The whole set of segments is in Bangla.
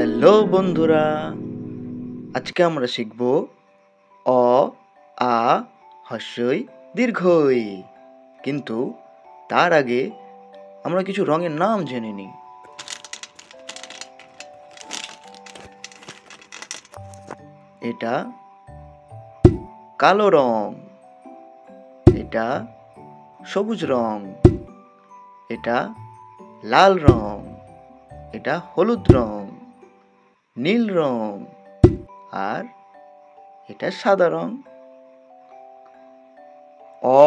হ্যালো বন্ধুরা, আজকে আমরা শিখব অ আ হ্রস্বই দীর্ঘই। কিন্তু তার আগে আমরা কিছু রঙের নাম জেনে নিই। এটা কালো রং, এটা সবুজ রং, এটা লাল রং, এটা হলুদ রং, নীল রং, আর এটা সাদা রং। অ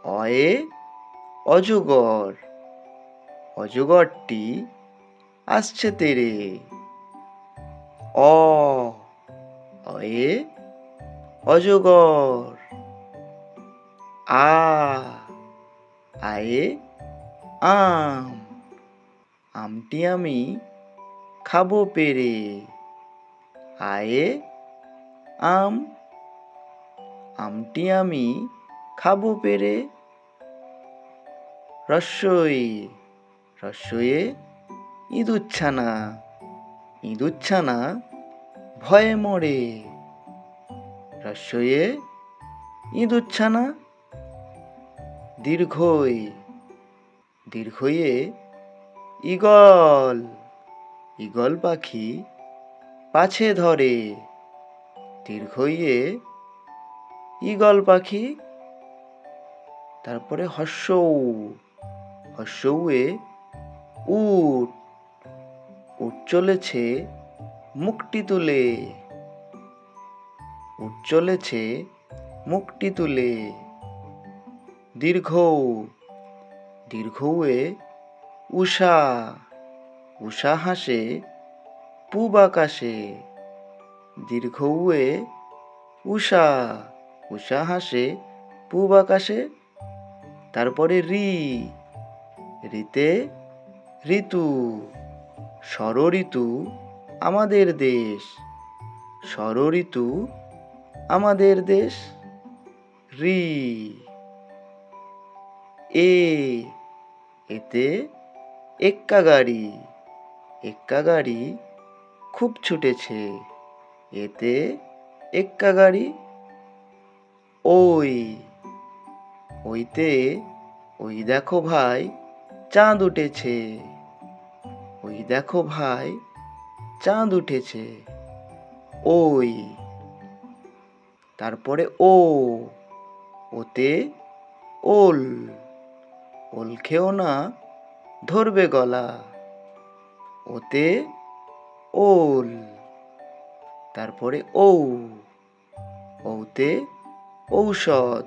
অয়ে অজগর, অজগরটি আসছে তেরে। অ অয়ে অজগর। আ আয়ে আম, আমটি আমি খাবো পেরে। আয়ে আম, আমটি আমি খাবো পেরে। রস্বই রস্বইয়ে ইঁদুরছানা, ইঁদুরছানা ভয়ে মরে। রস্বইয়ে ইঁদুরছানা। দীর্ঘই দীর্ঘইয়ে ঈগল, ঈগল পাখি পাছে ধরে। দীর্ঘইয়ে ঈগল পাখি। তারপরে হ্রস্বউ, হ্রস্বউয়ে উট, উট চলেছে মুখটি তুলে। উট চলেছে মুখটি তুলে। দীর্ঘৌ, দীর্ঘউয়ে উষা, উষা হাসে পূব আকাশে। দীর্ঘউয়ে উষা, উষা হাসে পূব আকাশে। তারপরে ঋ, ঋতে ঋতু, ষড়ঋতু আমাদের দেশ, ষড়ঋতু আমাদের দেশ। ঋ এ, এতে এক্কা গাড়ি, এক্কা গাড়ি খুব ছুটেছে। এতে এক্কা গাড়ি। ওই, ওইতে ওই দেখো ভাই চাঁদ উঠেছে। ওই দেখো ভাই চাঁদ উঠেছে। ওই। তারপরে ও, ওতে ওল, ওল খেও না ধরবে গলা। ওতে ওল। তারপরে ঔ, ঔতে ঔষধ,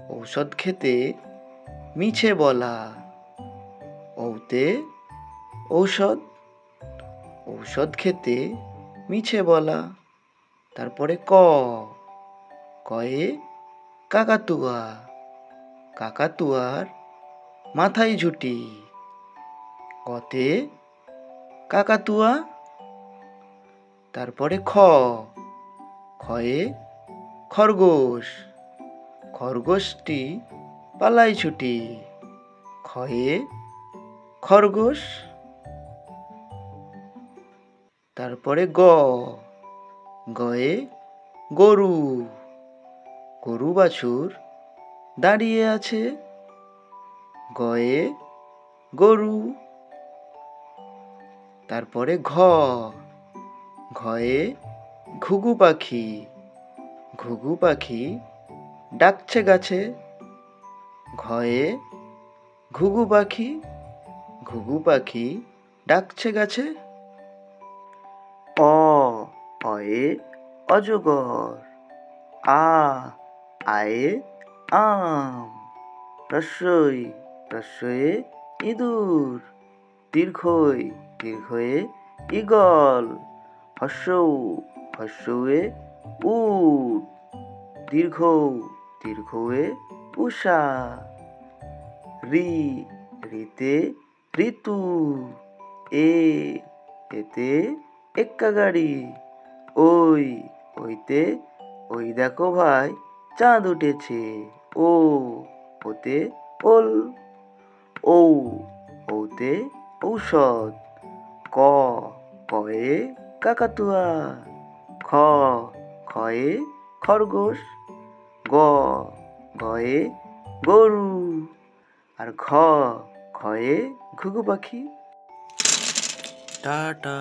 ঔষধ খেতে মিছে বলা। ঔতে ঔষধ, ঔষধ খেতে মিছে বলা। তারপরে ক, কয়ে কাকাতুয়া, কাকাতুয়ার মাথায় ঝুঁটি। কতে কাকাতুয়া। তারপরে খ, খয়ে খরগোশ, খরগোশটি পালায় ছুটি। খয়ে খরগোশ। তারপরে গ, গয়ে গরু, গরু বাছুর দাঁড়িয়ে আছে। গয়ে গরু। তারপরে ঘ, ঘয়ে ঘুঘু পাখি, ঘুঘু পাখি ডাকছে গাছে। ঘয়ে ঘুঘু পাখি, ঘুঘু পাখি ডাকছে গাছে। অ, অয়ে অজগর। আ, আয়ে আম, রস্বই রস্বইয়ে ইঁদুর। দীর্ঘই দীর্ঘয়ে ঈগল। হ্রস্বউ, হ্রস্বউয়ে উট। দীর্ঘৌ, দীর্ঘউয়ে উষা। ঋ, ঋতে ঋতু। এ, এতে এক্কা গাড়ি। ওই, ওইতে ওই দেখো ভাই চাঁদ উঠেছে। ও, ওতে ওল। ঔ, ঔতে ঔষধ। ক কয়ে কাকাতুয়া, খ খয়ে খরগোশ, গ গয়ে গরু, আর খয়ে ঘুঘু পাখি। টাটা।